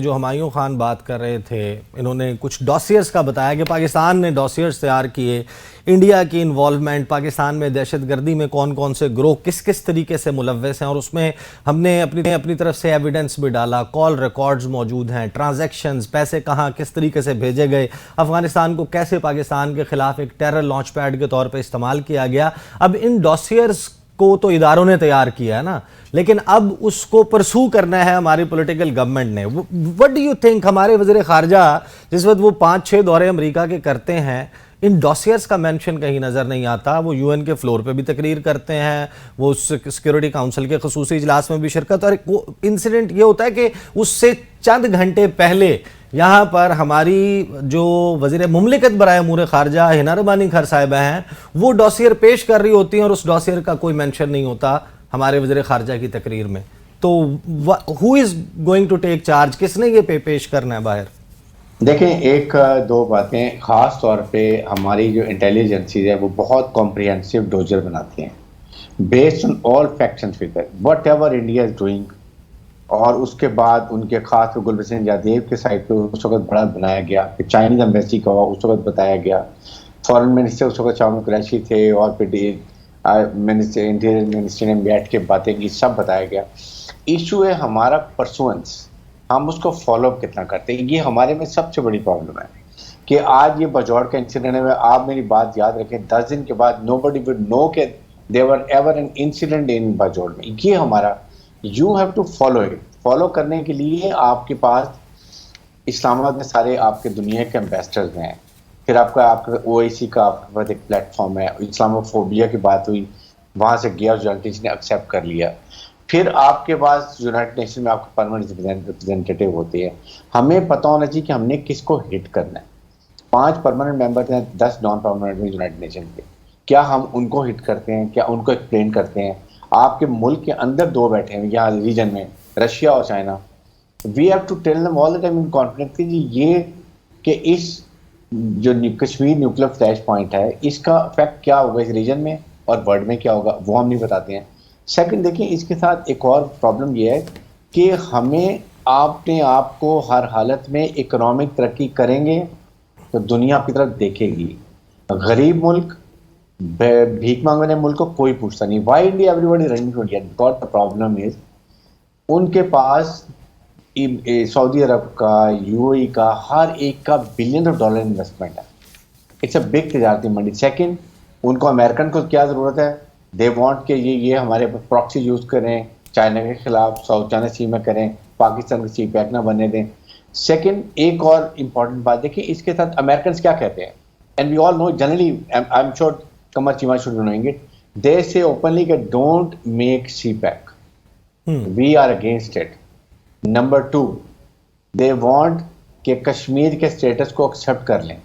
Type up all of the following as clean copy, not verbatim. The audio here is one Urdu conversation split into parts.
جو ہمایوں خان بات کر رہے تھے، انہوں نے کچھ ڈاسیئرز کا بتایا کہ پاکستان نے ڈاسیئرز تیار کیے، انڈیا کی انوالومنٹ، پاکستان میں دہشت گردی میں کون کون سے گروہ کس طریقے سے ملوث ہیں، اور اس میں ہم نے اپنی طرف سے ایویڈنس بھی ڈالا، کال ریکارڈز موجود ہیں، ٹرانزیکشنز، پیسے کہاں کس طریقے سے بھیجے گئے، افغانستان کو کیسے پاکستان کے خلاف ایک ٹیرر لانچ پیڈ کے طور پہ استعمال کیا گیا۔ اب ان ڈاسیئرز کو تو اداروں نے تیار کیا ہے نا، لیکن اب اس کو پرسو کرنا ہے ہماری پولیٹیکل گورنمنٹ نے۔ وٹ ڈو یو تھنک، ہمارے وزیر خارجہ جس وقت وہ 5-6 دورے امریکہ کے کرتے ہیں، ان ڈاسیئرز کا مینشن کہیں نظر نہیں آتا۔ وہ یو این کے فلور پہ بھی تقریر کرتے ہیں، وہ سیکیورٹی کاؤنسل کے خصوصی اجلاس میں بھی شرکت، اور انسیڈنٹ یہ ہوتا ہے کہ اس سے چند گھنٹے پہلے یہاں پر ہماری جو وزیر مملکت برائے امور خارجہ ہنا ربانی کھر صاحبہ ہیں، وہ ڈاسیئر پیش کر رہی ہوتی ہیں اور اس ڈاسیئر کا کوئی مینشن نہیں ہوتا ہمارے وزیر خارجہ کی تقریر میں۔ تو who is going to take charge, کس نے یہ پیش کرنا ہے باہر؟ دیکھیں، ایک دو باتیں خاص طور پہ ہماری جو انٹیلیجنسیز ہے وہ بہت کمپریہنسو ڈوزر بناتی ہیں based on all facts and figure what ever India is doing. اور اس کے بعد ان کے خاص گلبھشن یادیو کے سائٹ پہ اس وقت بڑا بنایا گیا، پھر چائنیز ایمبیسی کا ہوا، اس وقت بتایا گیا، فارن منسٹر اس وقت شاہ قریشی تھے، اور پھر انٹیریئر منسٹر نے بیٹھ کے باتیں کی، سب بتایا گیا۔ ایشو ہے ہمارا پرسوئنس، ہم اس کو فالو اپ کتنا کرتے ہیں۔ یہ ہمارے میں سب سے بڑی پرابلم ہے کہ آج یہ بجوڑ کا انسیڈنٹ ہے، آپ میری بات یاد رکھیں، 10 دن کے بعد نو بڈی وڈ نو کہ there were ever an incident in Bajaur میں۔ یہ ہمارا you have to follow it. Follow کرنے کے لیے آپ کے پاس اسلام آباد میں سارے آپ کے دنیا کے امبیسڈرز ہیں، پھر آپ کا او آئی سی کا آپ کے پاس ایک پلیٹ فارم ہے، اسلامو فوبیا کی بات ہوئی، وہاں سے گیا جرنلسٹ نے ایکسیپٹ کر لیا، پھر آپ کے پاس یونائٹڈ نیشن میں آپ کے پرماننٹ ریپرزینٹیٹیو ہوتے ہیں۔ ہمیں پتہ ہونا چاہیے کہ ہم نے کس کو ہٹ کرنا ہے۔ 5 پرماننٹ ممبر ہیں، 10 نان پرماننٹ ہیں یونائٹڈ نیشن کے، کیا ہم ان کو ہٹ کرتے ہیں؟ کیا ان کو ایکسپلین کرتے ہیں؟ آپ کے ملک کے اندر 2 بیٹھے ہیں یہاں ریجن میں، رشیا اور China, we have to tell them all the time in confidence یہ کہ اس جو کشمیر نیوکلیر فلیش پوائنٹ ہے، اس کا افیکٹ کیا ہوگا اس ریجن میں اور ورلڈ میں کیا ہوگا، وہ ہم نہیں بتاتے ہیں۔ سیکنڈ، دیکھیں اس کے ساتھ ایک اور پرابلم یہ ہے کہ ہمیں اپنے آپ کو ہر حالت میں اکنامک ترقی کریں گے تو دنیا آپ کی طرف دیکھے گی۔ غریب ملک، بھیک مانگنے ملک کو کوئی پوچھتا نہیں۔ Why India everybody running to India? Because the problem is ان کے پاس سعودی عرب کا، یو اے ای کا، ہر ایک کا بلین آف ڈالر انویسٹمنٹ ہے۔ اٹس اے بگ تجارتی منڈی۔ سیکنڈ، ان کو امریکن کو کیا ضرورت ہے؟ دے وانٹ کہ یہ ہمارے پراکسی یوز کریں، چائنا کے خلاف ساؤتھ چائنا سی میں کریں، پاکستان کو سی پیک نہ بننے دیں۔ سیکنڈ، ایک اور امپورٹنٹ بات دیکھیں اس کے ساتھ امریکنس کیا کہتے ہیں، and we all know generally, I am sure Qamar Cheema should be knowing it, they say openly کہ don't make CPEC, we are against it. Number 2، they want کہ کشمیر کے اسٹیٹس کو ایکسیپٹ کر لیں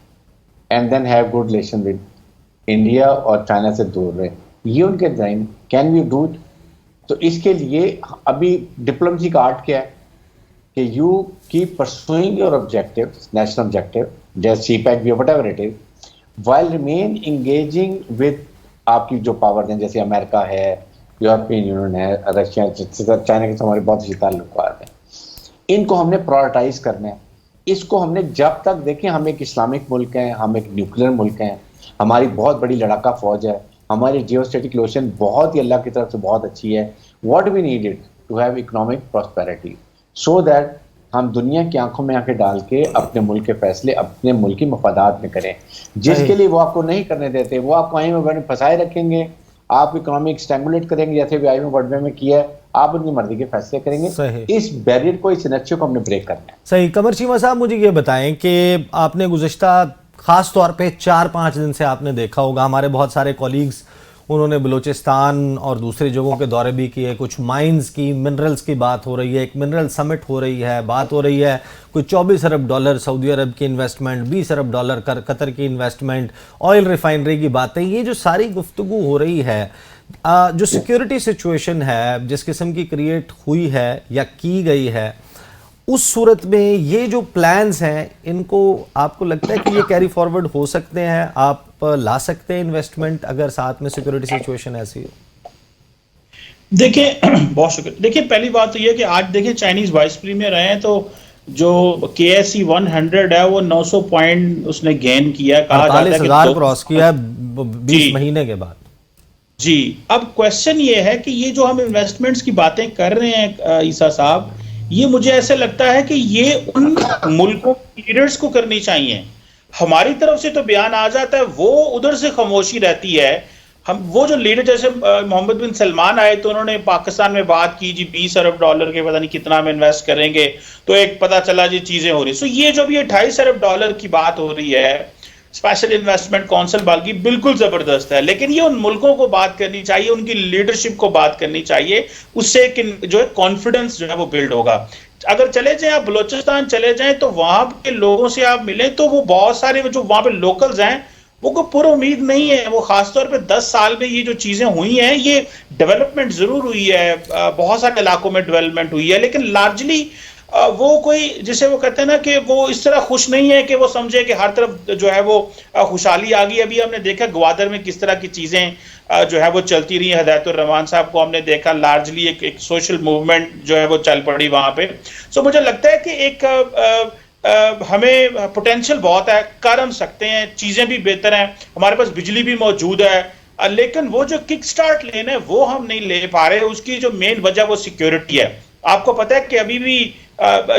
and then have good relation with India اور چائنا سے دور رہے۔ یہ ان کے design, can we do it? تو اس کے لیے ابھی ڈپلومیسی کا آرٹ کیا ہے کہ you keep pursuing your objective, national objective, جیسے سی پیک بھی what ever it is, while remain engaging with آپ کی جو پاور ہیں، جیسے امریکہ ہے، یورپین یونین ہے، رشیا، چائنا کے ہمارے بہت اچھے تعلقات ہیں۔ ان کو ہم نے پرائورٹائز کرنا ہے۔ اس کو ہم نے جب تک، دیکھیں ہم ایک اسلامک ملک ہیں، ہم ایک نیوکلیر ملک ہیں، ہماری بہت بڑی لڑاکا فوج ہے، ہماری جیو اسٹیٹک لوکیشن بہت ہی اللہ کی طرف سے بہت اچھی ہے۔ What we need it to have economic prosperity so that ہم دنیا کی آنکھوں میں آنکھیں ڈال کے اپنے ملک کے فیصلے اپنے ملکی مفادات میں کریں۔ جس کے لیے وہ آپ کو نہیں کرنے دیتے، وہ آپ کو آئی میں پھنسائے رکھیں گے، آپ اکنامک اسٹینگولیٹ کریں گے، جیسے بھی آئی میں ورلڈ میں کیا ہے، آپ ان کی مرضی کے فیصلے کریں گے۔ اس بیریئر کو، اس انرچے کو ہم نے بریک کرنا ہے۔ صحیح۔ قمر چیمہ صاحب، مجھے یہ بتائیں کہ آپ نے گزشتہ خاص طور پہ 4-5 دن سے آپ نے دیکھا ہوگا ہمارے بہت سارے کولیگز، انہوں نے بلوچستان اور دوسری جگہوں کے دورے بھی کیے، کچھ مائنز کی، منرلز کی بات ہو رہی ہے، ایک منرل سمٹ ہو رہی ہے، بات ہو رہی ہے کوئی 24 ارب ڈالر سعودی عرب کی انویسٹمنٹ، 20 ارب ڈالر قطر کی انویسٹمنٹ، آئل ریفائنری کی باتیں، یہ جو ساری گفتگو ہو رہی ہے، جو سیکیورٹی سچویشن ہے جس قسم کی کریٹ ہوئی ہے یا کی گئی ہے، اس صورت میں یہ جو پلانز ہیں ان کو آپ کو لگتا ہے کہ یہ کیری فارورڈ ہو سکتے ہیں؟ آپ لا سکتے ہیں انویسٹمنٹ اگر ساتھ میں سیکیورٹی سچویشن ایسی ہو؟ دیکھیں بہت شکریہ. دیکھیں پہلی بات تو یہ کہ آج دیکھیں چائنیز وائس پریمیئر آئے ہیں تو جو کے ایس سی 100 ہے وہ 900 پوائنٹ اس نے گین کیا. کہا جاتا ہے کہ 48,000 کراس کیا 20 جی مہینے کے بعد. جی. اب کوشچن یہ ہے کہ یہ جو ہم انویسٹمنٹس کی باتیں کر رہے ہیں عیسیٰ صاحب, یہ مجھے ایسے لگتا ہے کہ یہ ان ملکوں لیڈرز کو کرنی چاہیے. ہماری طرف سے تو بیان آ جاتا ہے, وہ ادھر سے خاموشی رہتی ہے. ہم وہ جو لیڈر جیسے محمد بن سلمان آئے تو انہوں نے پاکستان میں بات کی جی $20 ارب کے پتہ نہیں کتنا ہم انویسٹ کریں گے, تو ایک پتہ چلا جی چیزیں ہو رہی. سو یہ جو بھی $28 ارب کی بات ہو رہی ہے اسپیشل انویسٹمنٹ کونسل کی, بالکل زبردست ہے, لیکن یہ ان ملکوں کو بات کرنی چاہیے, ان کی لیڈرشپ کو بات کرنی چاہیے. اس سے جو ہے کانفیڈنس جو ہے وہ بلڈ ہوگا. اگر چلے جائیں آپ بلوچستان چلے جائیں تو وہاں کے لوگوں سے آپ ملیں تو وہ بہت سارے جو وہاں پہ لوکلز ہیں وہ کو پر امید نہیں ہے. وہ خاص طور پہ 10 سال میں یہ جو چیزیں ہوئی ہیں, یہ ڈیولپمنٹ ضرور ہوئی ہے, بہت سارے علاقوں میں ڈیولپمنٹ ہوئی ہے, لیکن لارجلی وہ کوئی جسے وہ کہتے ہیں نا کہ وہ اس طرح خوش نہیں ہے کہ وہ سمجھے کہ ہر طرف جو ہے وہ خوشحالی آ گئی. ابھی ہم نے دیکھا گوادر میں کس طرح کی چیزیں جو ہے وہ چلتی رہی. ہدایت الرحمان صاحب کو ہم نے دیکھا, لارجلی ایک سوشل موومنٹ جو ہے وہ چل پڑی وہاں پہ. سو مجھے لگتا ہے کہ ایک ہمیں پوٹینشیل بہت ہے, کر ہم سکتے ہیں, چیزیں بھی بہتر ہیں, ہمارے پاس بجلی بھی موجود ہے, لیکن وہ جو کک سٹارٹ لینا ہے وہ ہم نہیں لے پا رہے. اس کی جو مین وجہ وہ سیکیورٹی ہے. آپ کو پتہ ہے کہ ابھی بھی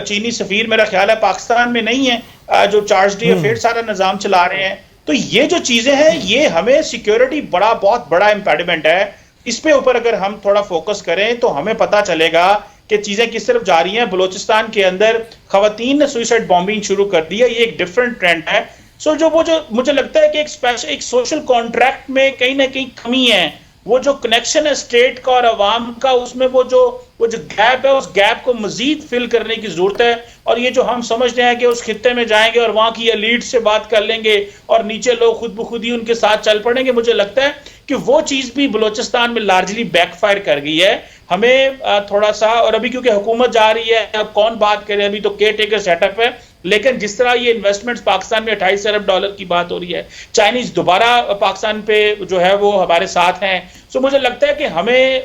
چینی سفیر میرا خیال ہے پاکستان میں نہیں ہے, جو چارج ڈی افیئر سارا نظام چلا رہے ہیں. تو یہ جو چیزیں ہیں یہ ہمیں سیکیورٹی بہت بڑا امپیڈمنٹ ہے. اس پہ اوپر اگر ہم تھوڑا فوکس کریں تو ہمیں پتہ چلے گا کہ چیزیں کس طرف جا رہی ہیں. بلوچستان کے اندر خواتین نے سوئسائڈ بامبنگ شروع کر دی ہے, یہ ایک ڈیفرنٹ ٹرینڈ ہے. سو وہ جو مجھے لگتا ہے کہ ایک سوشل کانٹریکٹ میں کہیں نہ کہیں کمی ہے. وہ جو کنیکشن ہے اسٹیٹ کا اور عوام کا, اس میں وہ جو گیپ ہے, اس گیپ کو مزید فل کرنے کی ضرورت ہے. اور یہ جو ہم سمجھتے ہیں کہ اس خطے میں جائیں گے اور وہاں کی ایلیٹ سے بات کر لیں گے اور نیچے لوگ خود بخود ہی ان کے ساتھ چل پڑیں گے, مجھے لگتا ہے کہ وہ چیز بھی بلوچستان میں لارجلی بیک فائر کر گئی ہے. ہمیں تھوڑا سا, اور ابھی کیونکہ حکومت جا رہی ہے, اب کون بات کرے, ابھی تو کیئر ٹیکر سیٹ اپ ہے, لیکن جس طرح یہ انویسٹمنٹس پاکستان میں $28 ارب کی بات ہو رہی ہے, چائنیز دوبارہ پاکستان پہ جو ہے وہ ہمارے ساتھ ہیں. سو مجھے لگتا ہے کہ ہمیں,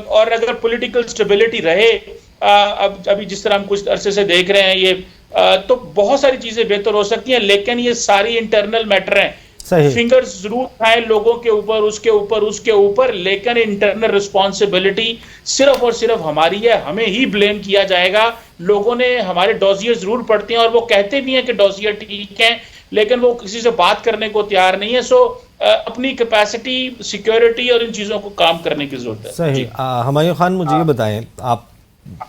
اور اگر پولیٹیکل سٹیبلٹی رہے, ابھی جس طرح ہم کچھ عرصے سے دیکھ رہے ہیں یہ, تو بہت ساری چیزیں بہتر ہو سکتی ہیں. لیکن یہ ساری انٹرنل میٹر ہیں. فنگر ضرور کھائیں لوگوں کے اوپر, اس کے اوپر, لیکن انٹرنل رسپانسبلٹی صرف اور صرف ہماری ہے. ہمیں ہی بلیم کیا جائے گا. لوگوں نے ہمارے ڈوزیئر ضرور پڑھتے ہیں اور وہ کہتے بھی ہیں کہ ڈوزیئر ٹھیک ہیں, لیکن وہ کسی سے بات کرنے کو تیار نہیں ہے. سو اپنی کیپیسٹی, سیکیورٹی اور ان چیزوں کو کام کرنے کی ضرورت ہے. صحیح. ہمایوں خان مجھے یہ بتائیں, آپ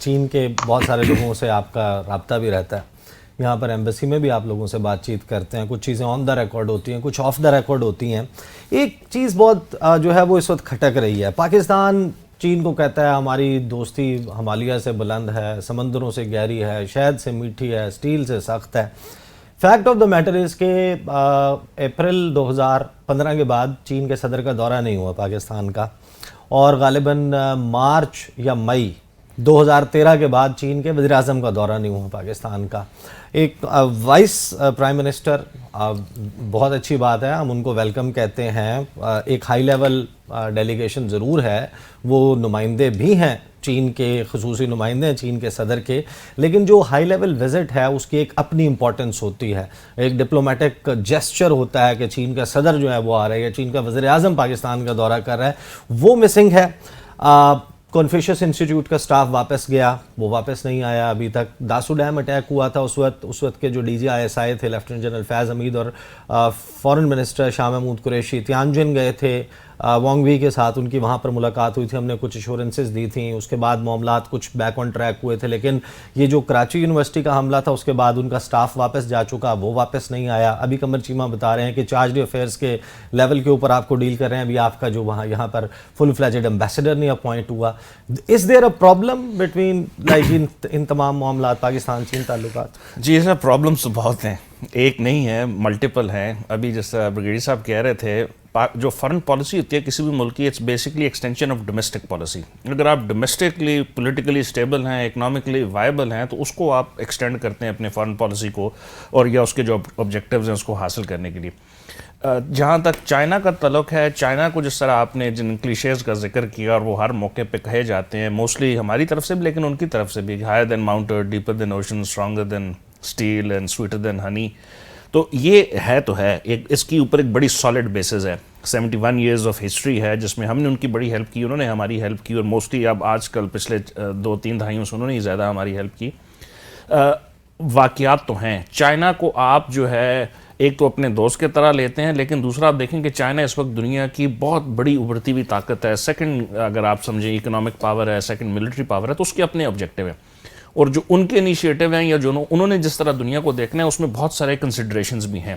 چین کے بہت سارے لوگوں سے آپ کا رابطہ بھی رہتا ہے, یہاں پر ایمبیسی میں بھی آپ لوگوں سے بات چیت کرتے ہیں, کچھ چیزیں آن دا ریکارڈ ہوتی ہیں, کچھ آف دا ریکارڈ ہوتی ہیں. ایک چیز بہت جو ہے وہ اس وقت کھٹک رہی ہے. پاکستان چین کو کہتا ہے ہماری دوستی ہمالیہ سے بلند ہے, سمندروں سے گہری ہے, شہد سے میٹھی ہے, اسٹیل سے سخت ہے. Fact of the matter is کہ اپریل 2015 کے بعد چین کے صدر کا دورہ نہیں ہوا پاکستان کا, اور غالباً مارچ یا مئی 2013 کے بعد چین کے وزیر اعظم کا دورہ نہیں ہوا پاکستان کا. ایک وائس پرائم منسٹر, بہت اچھی بات ہے, ہم ان کو ویلکم کہتے ہیں. ایک ہائی لیول ڈیلیگیشن ضرور ہے, وہ نمائندے بھی ہیں چین کے, خصوصی نمائندے ہیں چین کے صدر کے, لیکن جو ہائی لیول وزٹ ہے اس کی ایک اپنی امپورٹنس ہوتی ہے. ایک ڈپلومیٹک جیسچر ہوتا ہے کہ چین کا صدر جو ہے وہ آ رہا ہے, یا چین کا وزیر اعظم پاکستان کا دورہ کر رہا ہے, وہ مسنگ ہے. کنفیوشس انسٹیٹیوٹ کا سٹاف واپس گیا, وہ واپس نہیں آیا ابھی تک. داسو ڈیم اٹیک ہوا تھا, اس وقت کے جو D G I S I تھے لیفٹیننٹ جنرل فیض حمید اور فارن منسٹر شاہ محمود قریشی تیانجن گئے تھے وانگ وی کے ساتھ, ان کی وہاں پر ملاقات ہوئی تھی, ہم نے کچھ ایشورنسز دی تھیں. اس کے بعد معاملات کچھ بیک آن ٹریک ہوئے تھے, لیکن یہ جو کراچی یونیورسٹی کا حملہ تھا اس کے بعد ان کا سٹاف واپس جا چکا, وہ واپس نہیں آیا. ابھی قمر چیمہ بتا رہے ہیں کہ چارج ڈی افیئرس کے لیول کے اوپر آپ کو ڈیل کر رہے ہیں, ابھی آپ کا جو وہاں یہاں پر فل فلیجڈ ایمبیسڈر نہیں اپوائنٹ ہوا. از دیر اے پرابلم بٹوین لائک ان تمام معاملات پاکستان چین تعلقات؟ جی, اس میں پرابلمس بہت ہیں, ایک نہیں ہے, ملٹیپل ہیں. ابھی جیسے بریگیڈیئر صاحب کہہ رہے تھے جو فارن پالیسی ہوتی ہے کسی بھی ملک کی، it's basically extension of domestic policy. اگر آپ ڈومیسٹکلی پولیٹیکلی اسٹیبل ہیں، اکنامکلی وائبل ہیں، تو اس کو آپ ایکسٹینڈ کرتے ہیں اپنے فارن پالیسی کو اور یا اس کے جو آبجیکٹیوز ہیں اس کو حاصل کرنے کے لیے. جہاں تک چائنا کا تعلق ہے، چائنا کو جس طرح آپ نے جن کلیشیز کا ذکر کیا اور وہ ہر موقع پہ کہے جاتے ہیں، موسٹلی ہماری طرف سے بھی لیکن ان کی طرف سے بھی، higher than mountain, deeper than ocean, stronger than steel and sweeter than honey. تو یہ تو ہے اس کی اوپر ایک بڑی سالڈ بیسز ہے. 71 ایئرز آف ہسٹری ہے جس میں ہم نے ان کی بڑی ہیلپ کی، انہوں نے ہماری ہیلپ کی، اور موسٹلی اب آج کل پچھلے 2-3 دہائیوں سے انہوں نے ہی زیادہ ہماری ہیلپ کی. واقعات تو ہیں. چائنا کو آپ جو ہے ایک تو اپنے دوست کے طرح لیتے ہیں، لیکن دوسرا آپ دیکھیں کہ چائنا اس وقت دنیا کی بہت بڑی ابھرتی ہوئی طاقت ہے. سیکنڈ اگر آپ سمجھیں اکنامک پاور ہے، سیکنڈ ملٹری پاور ہے، تو اس کے اپنے آبجیکٹیو ہیں. اور جو ان کے انیشیٹو ہیں یا جو انہوں نے جس طرح دنیا کو دیکھنا ہے اس میں بہت سارے کنسیڈریشنز بھی ہیں.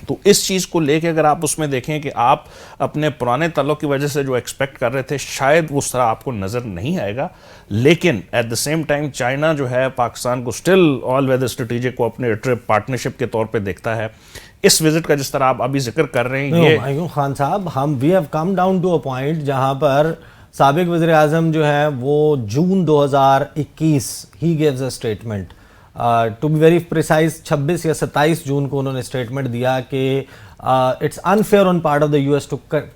تو اس چیز کو لے کے اگر آپ اس میں دیکھیں کہ آپ اپنے پرانے تعلق کی وجہ سے جو ایکسپیکٹ کر رہے تھے شاید اس طرح آپ کو نظر نہیں آئے گا، لیکن at the same time China جو ہے پاکستان کو اسٹل آل ویدر اسٹریٹجک کو اپنے ٹرپ پارٹنرشپ کے طور پہ دیکھتا ہے. اس وزٹ کا جس طرح آپ ابھی ذکر کر رہے ہیں، یہ Khan sahab we have come down to a point جہاں پر سابق وزیر اعظم جو ہے وہ جون 2021 ہی gives a statement, to be very precise 26 یا 27 جون کو انہوں نے اسٹیٹمنٹ دیا کہ it's unfair on part of the US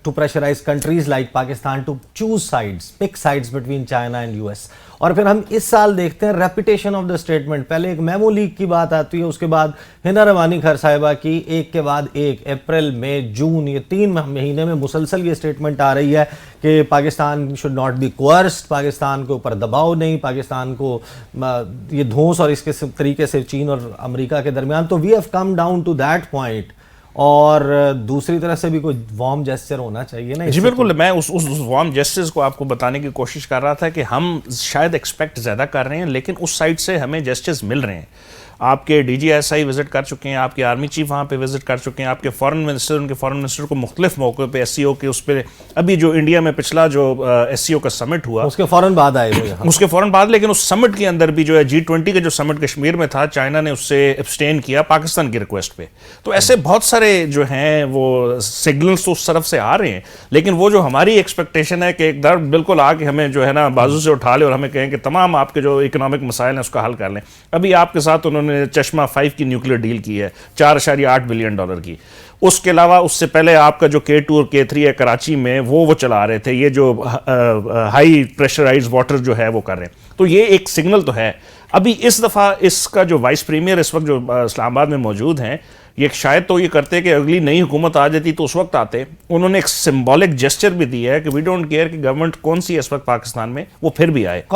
to pressurize countries like Pakistan to choose sides, pick sides between China and US. اور پھر ہم اس سال دیکھتے ہیں ریپیٹیشن آف دا اسٹیٹمنٹ. پہلے ایک میمو لیک کی بات آتی ہے، اس کے بعد ہنا رحمانی خیر صاحبہ کی ایک کے بعد ایک، اپریل، مئی، جون، یہ 3 مہینے میں مسلسل یہ اسٹیٹمنٹ آ رہی ہے کہ Pakistan should not be coerced, Pakistan کے اوپر دباؤ نہیں، پاکستان کو یہ دھونس، اور اس کے طریقے سے چین اور امریکہ کے درمیان. تو we have come down to that point. اور دوسری طرح سے بھی کوئی وارم جیسچر ہونا چاہیے نا. جی بالکل، میں اس وارم جیسچرز کو آپ کو بتانے کی کوشش کر رہا تھا کہ ہم شاید ایکسپیکٹ زیادہ کر رہے ہیں، لیکن اس سائڈ سے ہمیں جیسچرز مل رہے ہیں. آپ کے DGSI وزٹ کر چکے ہیں، آپ کے آرمی چیف وہاں پہ وزٹ کر چکے ہیں، آپ کے فارن منسٹر، ان کے فارن منسٹر کو مختلف موقع پہ SCO کے اس پہ ابھی جو انڈیا میں پچھلا جو SCO کا سمٹ ہوا اس کے فوراً بعد آئے ہوئے، اس کے فوراً بعد، لیکن اس سمٹ کے اندر بھی جو ہے G20 کا جو سمٹ کشمیر میں تھا، چائنا نے اس سے ابسٹین کیا پاکستان کی ریکویسٹ پہ. تو ایسے بہت سارے جو ہیں وہ سگنلز تو اس طرف سے آ رہے ہیں، لیکن وہ جو ہماری ایکسپیکٹیشن ہے کہ ایک درد بالکل آ کے ہمیں جو ہے نا بازو سے اٹھا لے اور ہمیں کہیں کہ تمام آپ کے جو اکنامک مسائل ہیں اس کا حل کر لیں. ابھی آپ کے ساتھ انہوں نے چشمہ 5 کی نیوکلیر ڈیل کی ہے $4.8 بلین کی. اس کے علاوہ اس سے پہلے آپ کا جو K2 اور K3 ہے کراچی میں وہ چلا رہے تھے، یہ جو ہائی پریشرائز واٹر جو ہے وہ کر رہے ہیں. تو یہ ایک سگنل تو ہے. ابھی اس دفعہ اس کا جو وائس پریمیئر اس وقت جو اسلام آباد میں موجود ہیں، یہ شاید تو یہ کرتے کہ اگلی نئی حکومت آ جاتی تو اس وقت آتے. انہوں نے ایک سمبولک جیسچر بھی دیا ہے کہ وی ڈونٹ کیئر کہ گورنمنٹ کون سی ہے اس وقت پاکستان میں، وہ پھر بھی آئے.